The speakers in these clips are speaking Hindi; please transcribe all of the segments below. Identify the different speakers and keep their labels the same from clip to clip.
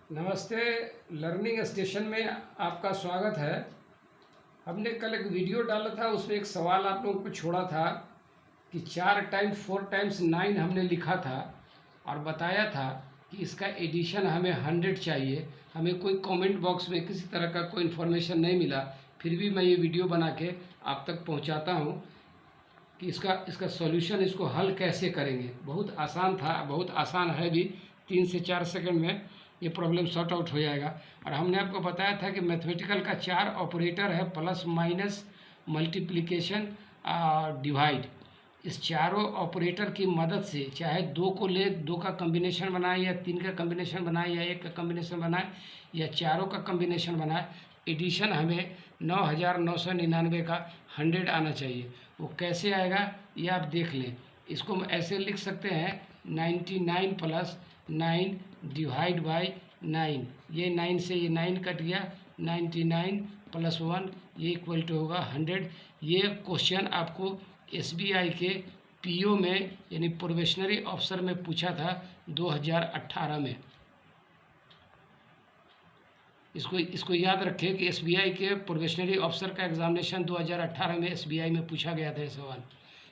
Speaker 1: नमस्ते। लर्निंग स्टेशन में आपका स्वागत है। हमने कल एक वीडियो डाला था, उसमें एक सवाल आप लोगों को छोड़ा था कि 4 टाइम्स 4 टाइम्स 9 हमने लिखा था और बताया था कि इसका एडिशन हमें 100 चाहिए। हमें कोई कमेंट बॉक्स में किसी तरह का कोई इन्फॉर्मेशन नहीं मिला, फिर भी मैं ये वीडियो बना के आप तक पहुंचाता हूं कि इसका सॉल्यूशन, इसको हल कैसे करेंगे। बहुत आसान था, बहुत आसान है भी। 3 से 4 सेकंड में ये प्रॉब्लम सॉर्ट आउट हो जाएगा। और हमने आपको बताया था कि मैथमेटिकल का 4 ऑपरेटर है, प्लस माइनस मल्टीप्लिकेशन डिवाइड। इस चारों ऑपरेटर की मदद से चाहे 2 को ले, 2 का कम्बिनेशन बनाए या 3 का कम्बिनेशन बनाए या 1 का कम्बिनेशन बनाए या चारों का कम्बिनेशन बनाए, एडिशन हमें 9999 का 100 आना चाहिए। वो कैसे आएगा ये आप देख लें। इसको हम ऐसे लिख सकते हैं 99 प्लस 9 डिवाइड बाई 9। ये 9 से ये 9 कट गया, 99 प्लस 1 ये इक्वल टू होगा 100। ये क्वेश्चन आपको एसबीआई के पीओ में यानी प्रोबेशनरी ऑफिसर में पूछा था 2018 में। इसको याद रखें कि एसबीआई के प्रोबेशनरी ऑफिसर का एग्जामिनेशन 2018 में एसबीआई में पूछा गया था ये सवाल।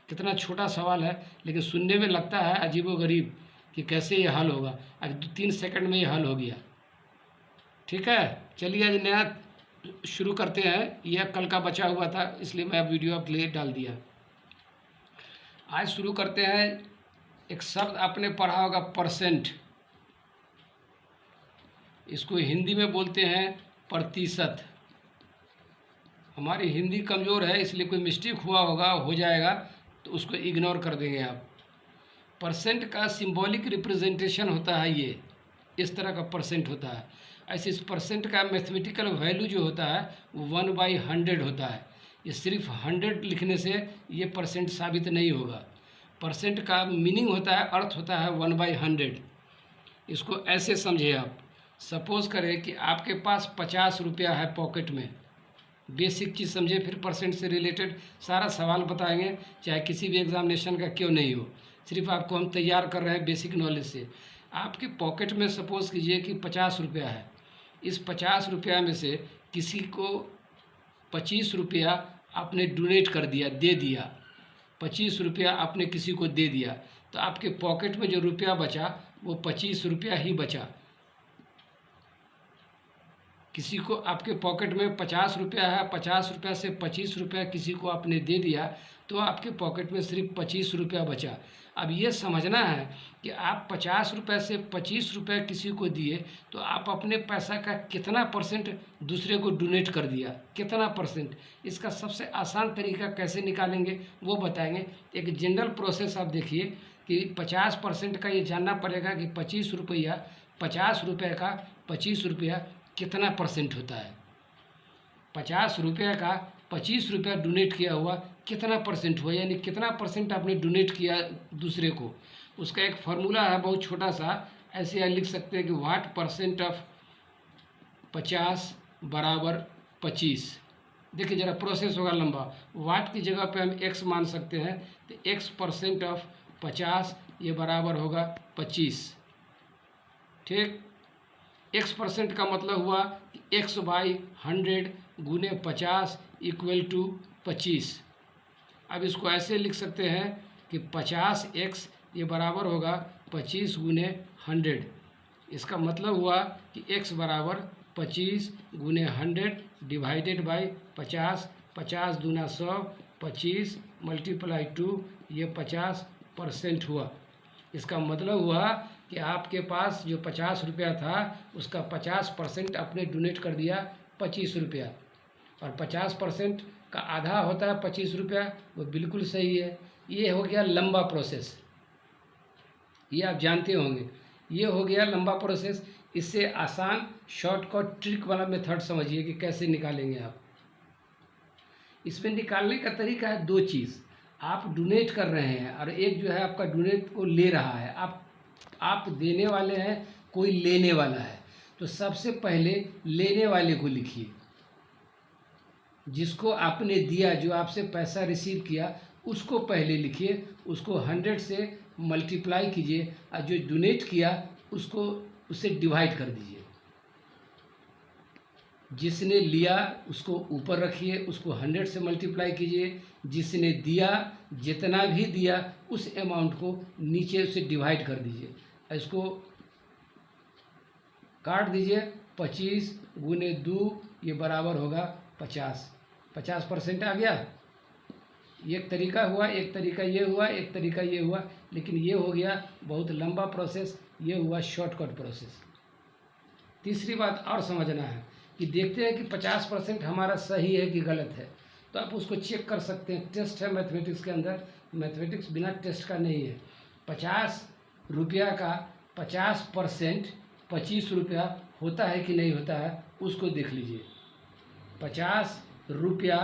Speaker 1: कितना छोटा सवाल है, लेकिन सुनने में लगता है अजीबोगरीब कि कैसे ये हल होगा। आज 3 सेकंड में ये हल हो गया। ठीक है, चलिए आज नया शुरू करते हैं। यह कल का बचा हुआ था, इसलिए मैं वीडियो आपके लिए डाल दिया। आज शुरू करते हैं। एक शब्द आपने पढ़ा होगा परसेंट। इसको हिंदी में बोलते हैं प्रतिशत। हमारी हिंदी कमज़ोर है, इसलिए कोई मिस्टेक हुआ होगा, हो जाएगा तो उसको इग्नोर कर देंगे आप। परसेंट का सिंबॉलिक रिप्रेजेंटेशन होता है, ये इस तरह का परसेंट होता है। ऐसे इस परसेंट का मैथमेटिकल वैल्यू जो होता है वो 1/100 होता है। ये सिर्फ 100 लिखने से ये परसेंट साबित नहीं होगा। परसेंट का मीनिंग होता है, अर्थ होता है 1/100। इसको ऐसे समझिए आप। सपोज़ करें कि आपके पास 50 रुपया है पॉकेट में। बेसिक चीज़ समझे, फिर परसेंट से रिलेटेड सारा सवाल बताएंगे, चाहे किसी भी एग्जामिनेशन का क्यों नहीं हो। सिर्फ आपको हम तैयार कर रहे हैं बेसिक नॉलेज से। आपके पॉकेट में सपोज़ कीजिए कि 50 रुपया है। इस 50 रुपया में से किसी को 25 रुपया आपने डोनेट कर दिया, दे दिया। 25 रुपया आपने किसी को दे दिया, तो आपके पॉकेट में जो रुपया बचा वो 25 रुपया ही बचा। किसी को आपके पॉकेट में 50 रुपया है, 50 रुपया से 25 रुपया किसी को आपने दे दिया, तो आपके पॉकेट में सिर्फ 25 रुपया बचा। अब ये समझना है कि आप 50 रुपये से 25 रुपये किसी को दिए, तो आप अपने पैसा का कितना परसेंट दूसरे को डोनेट कर दिया, कितना परसेंट। इसका सबसे आसान तरीका कैसे निकालेंगे वो बताएंगे। एक जनरल प्रोसेस आप देखिए कि 50% का ये जानना पड़ेगा कि 25 रुपया, 50 रुपये का 25 रुपया कितना परसेंट होता है। 50 रुपये का 25 रुपया डोनेट किया हुआ कितना परसेंट हुआ, यानी कितना परसेंट आपने डोनेट किया दूसरे को। उसका एक फार्मूला है बहुत छोटा सा, ऐसे लिख सकते हैं कि वाट परसेंट ऑफ 50 बराबर 25। देखिए ज़रा प्रोसेस होगा लंबा। वाट की जगह पे हम x मान सकते हैं, तो x परसेंट ऑफ 50 ये बराबर होगा 25। ठीक, x परसेंट का मतलब हुआ कि x/100 गुने 50 इक्वल टू 25। अब इसको ऐसे लिख सकते हैं कि 50x ये बराबर होगा 25 गुने 100। इसका मतलब हुआ कि x बराबर 25 गुने 100 डिवाइडेड बाई 50। 50 दूना 100, 25 मल्टीप्लाई 2, ये 50% हुआ। इसका मतलब हुआ कि आपके पास जो 50 रुपया था उसका 50% आपने डोनेट कर दिया 25 रुपया। और 50% का आधा होता है 25 रुपया, वो बिल्कुल सही है। ये हो गया लंबा प्रोसेस, ये आप जानते होंगे। ये हो गया लंबा प्रोसेस। इससे आसान शॉर्टकट ट्रिक वाला मेथड समझिए कि कैसे निकालेंगे आप। इसमें निकालने का तरीका है 2 चीज़। आप डोनेट कर रहे हैं और एक जो है आपका डोनेट को ले रहा है। आप देने वाले हैं, कोई लेने वाला है। तो सबसे पहले लेने वाले को लिखिए, जिसको आपने दिया, जो आपसे पैसा रिसीव किया उसको पहले लिखिए। उसको 100 से मल्टीप्लाई कीजिए और जो डोनेट किया उसको उससे डिवाइड कर दीजिए। जिसने लिया उसको ऊपर रखिए, उसको 100 से मल्टीप्लाई कीजिए, जिसने दिया जितना भी दिया उस अमाउंट को नीचे से डिवाइड कर दीजिए, इसको काट दीजिए। 25 गुने 2 ये बराबर होगा 50। 50% आ गया। एक तरीका हुआ, एक तरीका ये हुआ, एक तरीका ये हुआ, लेकिन ये हो गया बहुत लंबा प्रोसेस, ये हुआ शॉर्टकट प्रोसेस। तीसरी बात और समझना है कि देखते हैं कि 50% हमारा सही है कि गलत है, तो आप उसको चेक कर सकते हैं। टेस्ट है मैथमेटिक्स के अंदर, मैथमेटिक्स बिना टेस्ट का नहीं है। 50 रुपया का 50% 25 रुपया होता है कि नहीं होता है, उसको देख लीजिए। 50 रुपया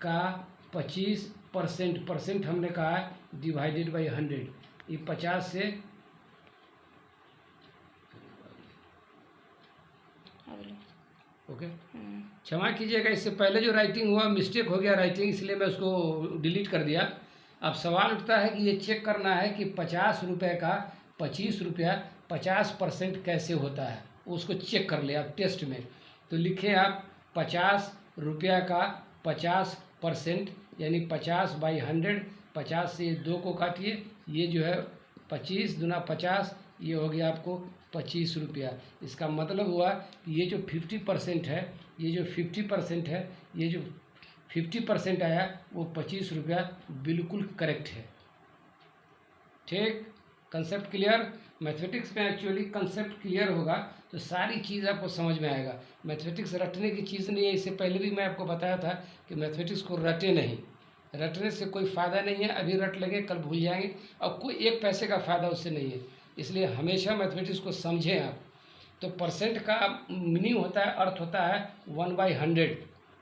Speaker 1: का 25% हमने कहा है डिवाइडेड बाई 100, ये 50 से ओके क्षमा कीजिएगा, इससे पहले जो राइटिंग हुआ मिस्टेक हो गया राइटिंग, इसलिए मैं उसको डिलीट कर दिया। अब सवाल उठता है कि ये चेक करना है कि 50 रुपये का 25 रुपया 50% कैसे होता है, उसको चेक कर ले आप टेस्ट में। तो लिखें आप 50 रुपया का 50% यानी 50/100, 50 से 2 को काटिए, ये जो है 25 दूना 50, ये हो गया आपको 25 रुपया। इसका मतलब हुआ कि ये जो 50% है, ये जो 50% है, ये जो 50% आया वो 25 रुपया बिल्कुल करेक्ट है। ठीक, कंसेप्ट क्लियर। मैथमेटिक्स में एक्चुअली कंसेप्ट क्लियर होगा तो सारी चीज़ आपको समझ में आएगा। मैथमेटिक्स रटने की चीज़ नहीं है, इससे पहले भी मैं आपको बताया था कि मैथमेटिक्स को रटे नहीं, रटने से कोई फ़ायदा नहीं है। अभी रट लगे कल भूल जाएंगे और कोई 1 पैसे का फ़ायदा उससे नहीं है। इसलिए हमेशा मैथमेटिक्स को समझें आप। तो परसेंट का मीनिंग होता है, अर्थ होता है 1/100।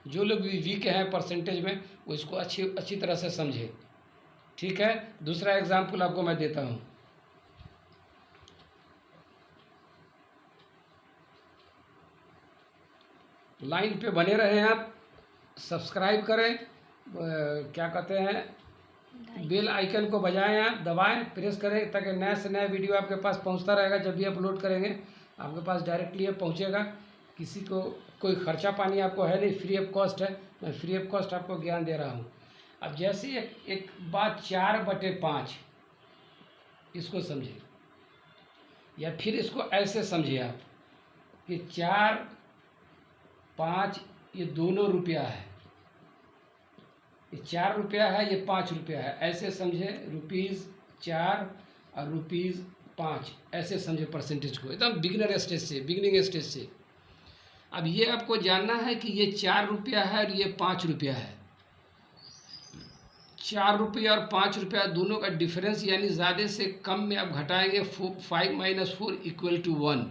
Speaker 1: जो लोग भी वीक हैं परसेंटेज में वो इसको अच्छी तरह से समझें। ठीक है, दूसरा एग्जाम्पल आपको मैं देता हूँ। लाइन पे बने रहें आप, सब्सक्राइब करें, क्या कहते हैं, बेल आइकन को बजाएं, आप दबाएं, प्रेस करें, ताकि नया से नया वीडियो आपके पास पहुंचता रहेगा। जब भी अपलोड करेंगे आपके पास डायरेक्टली पहुंचेगा। किसी को कोई खर्चा पानी आपको है नहीं, फ्री ऑफ कॉस्ट है, मैं फ्री ऑफ कॉस्ट आपको ज्ञान दे रहा हूं। अब जैसे एक बात 4/5 इसको समझिए, या फिर इसको ऐसे समझिए आप कि 4/5 ये दोनों रुपया है, ये 4 रुपया है, ये 5 रुपया है, ऐसे समझे। ₹4 और ₹5 ऐसे समझे परसेंटेज को, एकदम बिगिनिंग स्टेज से। अब ये आपको जानना है कि ये 4 रुपया है और ये 5 रुपया है। 4 रुपया और 5 रुपया दोनों का डिफरेंस, यानी ज़्यादा से कम में आप घटाएंगे 5 - 4 = 1।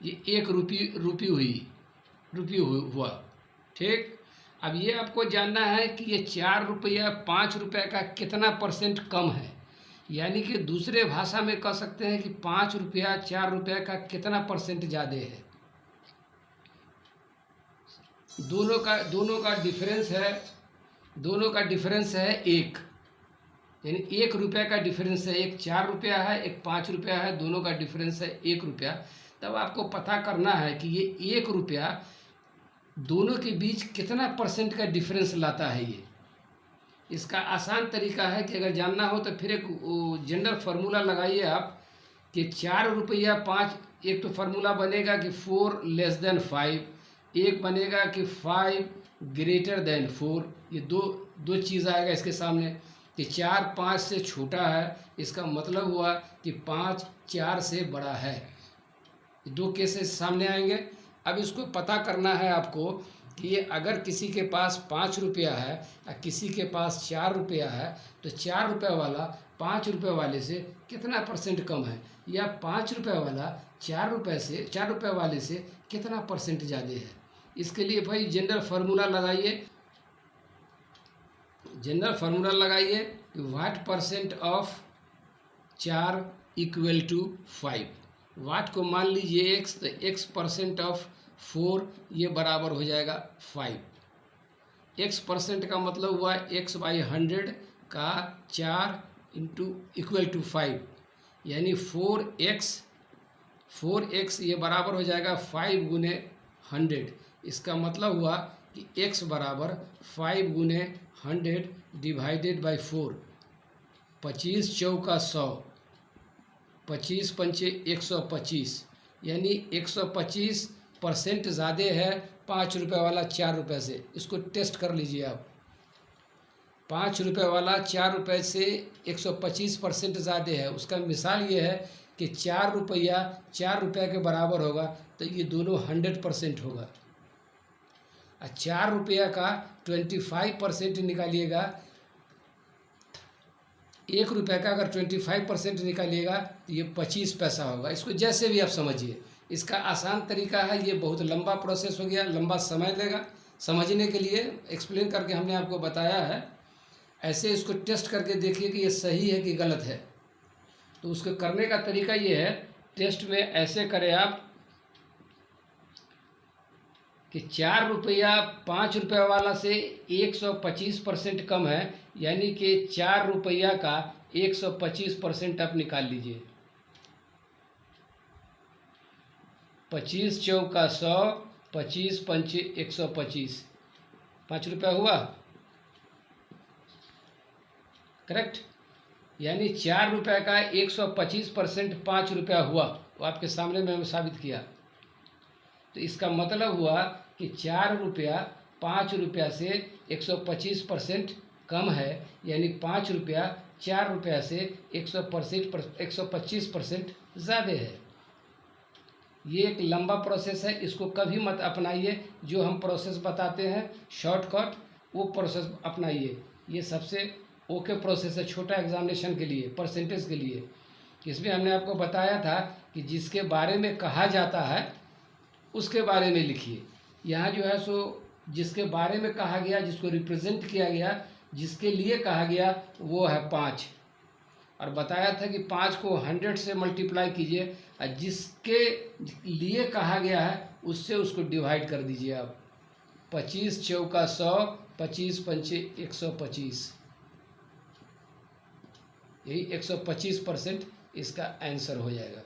Speaker 1: ये 1 रुपी हुआ। ठीक, अब ये आपको जानना है कि ये 4 रुपया 5 रुपये का कितना परसेंट कम है, यानी कि दूसरे भाषा में कह सकते हैं कि 5 रुपया 4 रुपये का कितना परसेंट ज़्यादा है। दोनों का डिफरेंस है 1, यानी 1 रुपये का डिफरेंस है। एक 4 रुपया है, एक 5 रुपया है, दोनों का डिफरेंस है 1 रुपया। तब आपको पता करना है कि ये 1 रुपया दोनों के बीच कितना परसेंट का डिफरेंस लाता है। ये इसका आसान तरीका है कि अगर जानना हो तो फिर एक जनरल फार्मूला लगाइए आप कि 4 रुपया 5, एक तो फार्मूला बनेगा कि 4 < 5, एक बनेगा कि 5 < 4। ये दो चीज़ आएगा इसके सामने कि 4 5 से छोटा है, इसका मतलब हुआ कि 5 4 से बड़ा है। दो केसेस सामने आएंगे। अब इसको पता करना है आपको कि ये अगर किसी के पास 5 रुपया है और किसी के पास 4 रुपया है, तो 4 रुपये वाला 5 रुपये वाले से कितना परसेंट कम है, या 5 रुपये वाला 4 रुपये वाले से कितना परसेंट ज़्यादा है। इसके लिए भाई जनरल फार्मूला लगाइए कि व्हाट परसेंट ऑफ 4 = 5। वाट को मान लीजिए x, तो x परसेंट ऑफ 4 ये बराबर हो जाएगा 5। x परसेंट का मतलब हुआ x/100 का 4 = 5, यानी 4x ये बराबर हो जाएगा 5 × 100। इसका मतलब हुआ कि x बराबर 5 गुने 100 डिवाइडेड बाई 4। 25 चौका 100, 25 पंचे 125, यानी 125% ज़्यादा है 5 रुपये वाला 4 रुपये से। इसको टेस्ट कर लीजिए आप। 5 रुपये वाला 4 रुपये से 125% ज़्यादा है। उसका मिसाल ये है कि 4 रुपया 4 रुपये के बराबर होगा, तो ये दोनों 100% होगा। 4 रुपया का 25% निकालिएगा, 1 रुपये का अगर 25% निकालिएगा तो ये 25 पैसा होगा। इसको जैसे भी आप समझिए, इसका आसान तरीका है। ये बहुत लंबा प्रोसेस हो गया, लंबा समय लेगा समझने के लिए। एक्सप्लेन करके हमने आपको बताया है। ऐसे इसको टेस्ट करके देखिए कि ये सही है कि गलत है। तो उसको करने का तरीका ये है, टेस्ट में ऐसे करें आप कि 4 रुपया 5 रुपये वाला से 125% कम है, यानी कि 4 रुपया का 125% आप निकाल लीजिए। 25 चौका 100, 25 पंचे 125, 5 रुपया हुआ, करेक्ट। यानी 4 रुपये का 125% 5 रुपया हुआ। वो आपके सामने मैंने साबित किया। तो इसका मतलब हुआ कि 4 रुपया 5 रुपया से 125% कम है, यानी 5 रुपया 4 रुपया से 125% ज़्यादा है। ये एक लंबा प्रोसेस है, इसको कभी मत अपनाइए। जो हम प्रोसेस बताते हैं शॉर्टकट, वो प्रोसेस अपनाइए। ये सबसे ओके प्रोसेस है छोटा एग्जामिनेशन के लिए, परसेंटेज के लिए। इसमें हमने आपको बताया था कि जिसके बारे में कहा जाता है उसके बारे में लिखिए। यहाँ जो है सो जिसके बारे में कहा गया, जिसको रिप्रेजेंट किया गया, जिसके लिए कहा गया, वो है 5। और बताया था कि 5 को 100 से मल्टीप्लाई कीजिए और जिसके लिए कहा गया है उससे उसको डिवाइड कर दीजिए आप। 25 चौका 100, 25 पंचे 125, यही 125% इसका आंसर हो जाएगा।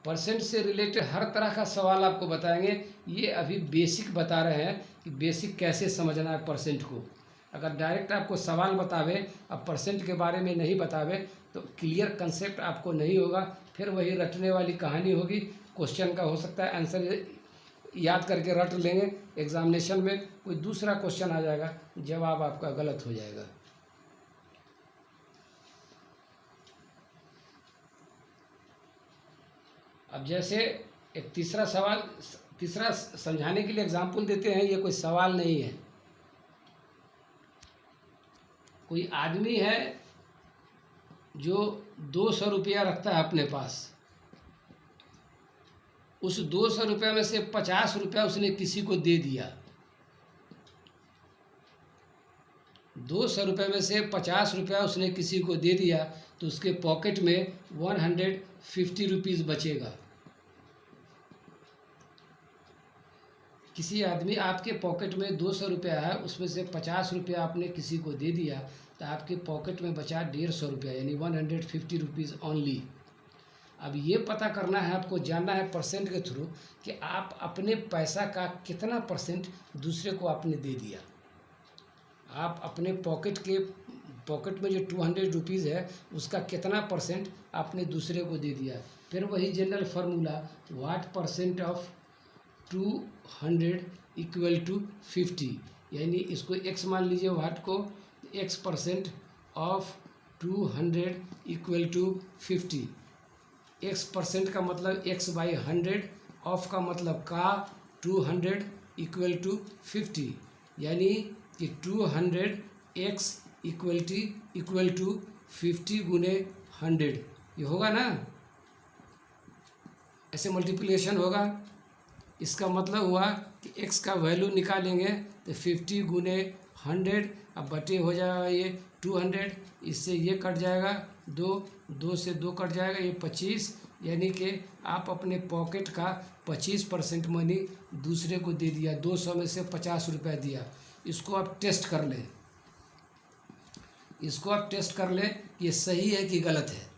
Speaker 1: परसेंट से रिलेटेड हर तरह का सवाल आपको बताएंगे। ये अभी बेसिक बता रहे हैं कि बेसिक कैसे समझना है परसेंट को। अगर डायरेक्ट आपको सवाल बतावे अब परसेंट के बारे में नहीं बतावे तो क्लियर कंसेप्ट आपको नहीं होगा, फिर वही रटने वाली कहानी होगी। क्वेश्चन का हो सकता है आंसर याद करके रट लेंगे, एग्जामिनेशन में कोई दूसरा क्वेश्चन आ जाएगा, जवाब आपका गलत हो जाएगा। अब जैसे एक तीसरा सवाल, तीसरा समझाने के लिए एग्जाम्पल देते हैं। ये कोई सवाल नहीं है। कोई आदमी है जो 200 रुपया रखता है अपने पास। उस 200 रुपये में से 50 रुपया उसने किसी को दे दिया। 200 रुपये में से 50 रुपया उसने किसी को दे दिया, तो उसके पॉकेट में 150 रुपीज़ बचेगा। किसी आदमी आपके पॉकेट में 200 रुपया है, उसमें से 50 रुपया आपने किसी को दे दिया, तो आपके पॉकेट में बचा 150 रुपया, यानी 150 रुपीज़ ओनली। अब ये पता करना है आपको, जानना है परसेंट के थ्रू कि आप अपने पैसा का कितना परसेंट दूसरे को आपने दे दिया। आप अपने पॉकेट में जो 200 रुपीज़ है उसका कितना परसेंट आपने दूसरे को दे दिया। फिर वही general formula, what percent of 200 equal to 50, यानी इसको x मान लीजिए, व्हाट को x percent of 200 equal to 50। x percent का मतलब x बाई 100, ऑफ का मतलब का 200 इक्वल टू 50, यानी कि 200x इक्वल टू 50 गुने 100। ये होगा ना, ऐसे मल्टीप्लिकेशन होगा। इसका मतलब हुआ कि x का वैल्यू निकालेंगे तो 50 गुने 100, अब बटे हो जाएगा ये 200, इससे ये कट जाएगा 2 से 2 कट जाएगा, ये 25, यानी कि आप अपने पॉकेट का 25% मनी दूसरे को दे दिया। 200 में से 50 रुपया दिया। इसको आप टेस्ट कर लें, इसको आप टेस्ट कर लें ये सही है कि गलत है।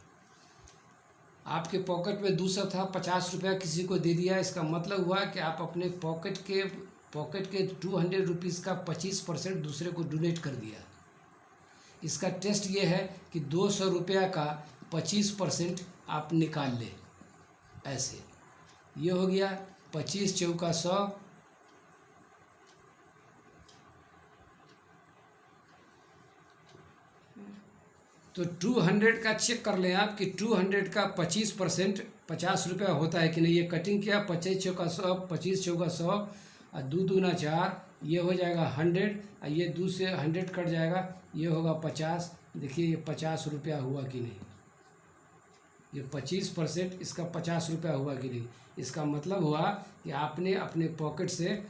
Speaker 1: आपके पॉकेट में 200 था, 50 रुपया किसी को दे दिया। इसका मतलब हुआ कि आप अपने पॉकेट के 200 रुपीज़ का 25% दूसरे को डोनेट कर दिया। इसका टेस्ट ये है कि 200 रुपया का 25% आप निकाल ले। ऐसे ये हो गया 25 चौका 100, तो 200 का चेक कर लें आप कि 200 का 25% 50 रुपया होता है कि नहीं। ये कटिंग किया, 25 चौका 100, 25 चौका 100 और 2 दूना 4, ये हो जाएगा 100 और ये 2 से 100 कट जाएगा, ये होगा 50। देखिए ये 50 रुपया हुआ कि नहीं। ये 25%, इसका 50 रुपया हुआ कि नहीं। इसका मतलब हुआ कि आपने अपने पॉकेट से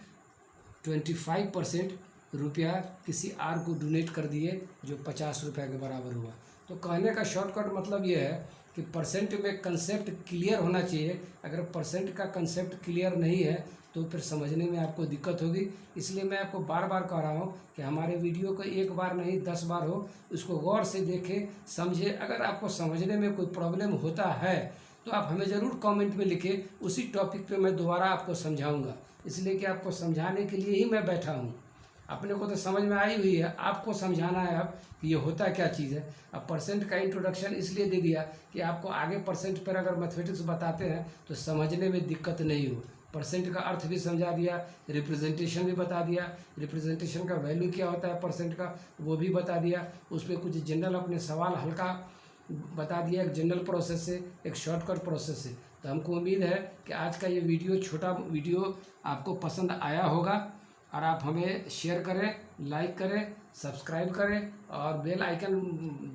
Speaker 1: 25% रुपया किसी और को डोनेट कर दिए, जो 50 रुपया के बराबर हुआ। तो कहने का शॉर्टकट मतलब ये है कि परसेंट में कंसेप्ट क्लियर होना चाहिए। अगर परसेंट का कंसेप्ट क्लियर नहीं है तो फिर समझने में आपको दिक्कत होगी। इसलिए मैं आपको बार बार कह रहा हूँ कि हमारे वीडियो को एक बार नहीं 10 बार हो, उसको गौर से देखें, समझे। अगर आपको समझने में कोई प्रॉब्लम होता है तो आप हमें ज़रूर कमेंट में लिखें, उसी टॉपिक पे मैं दोबारा आपको समझाऊंगा। इसलिए कि आपको समझाने के लिए ही मैं बैठा हूँ। अपने को तो समझ में आई हुई है, आपको समझाना है अब कि ये होता क्या चीज़ है। अब परसेंट का इंट्रोडक्शन इसलिए दे दिया कि आपको आगे परसेंट पर अगर मैथमेटिक्स बताते हैं तो समझने में दिक्कत नहीं हो। परसेंट का अर्थ भी समझा दिया, रिप्रेजेंटेशन भी बता दिया, रिप्रेजेंटेशन का वैल्यू क्या होता है परसेंट का वो भी बता दिया। उसमें कुछ जनरल अपने सवाल हल्का बता दिया, एक जनरल प्रोसेस से, एक शॉर्टकट प्रोसेस से। तो हमको उम्मीद है कि आज का ये वीडियो, छोटा वीडियो, आपको पसंद आया होगा और आप हमें शेयर करें, लाइक करें, सब्सक्राइब करें और बेल आइकन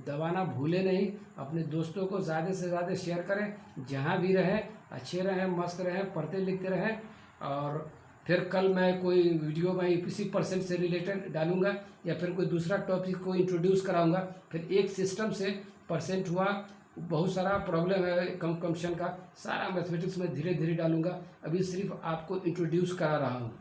Speaker 1: दबाना भूलें नहीं। अपने दोस्तों को ज़्यादा से ज़्यादा शेयर करें, जहाँ भी रहें अच्छे रहें, मस्त रहें, पढ़ते लिखते रहें। और फिर कल मैं कोई वीडियो में इसी परसेंट से रिलेटेड डालूंगा या फिर कोई दूसरा टॉपिक को इंट्रोड्यूस कराऊंगा। फिर एक सिस्टम से परसेंट हुआ, बहुत सारा प्रॉब्लम है कंपटीशन का, सारा मैथमेटिक्स में धीरे धीरे डालूंगा। अभी सिर्फ आपको इंट्रोड्यूस करा रहा हूँ।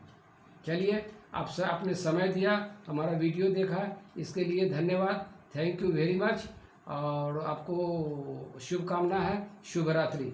Speaker 1: चलिए, आपने समय दिया, हमारा वीडियो देखा, इसके लिए धन्यवाद। थैंक यू वेरी मच और आपको शुभकामना है। शुभ रात्रि।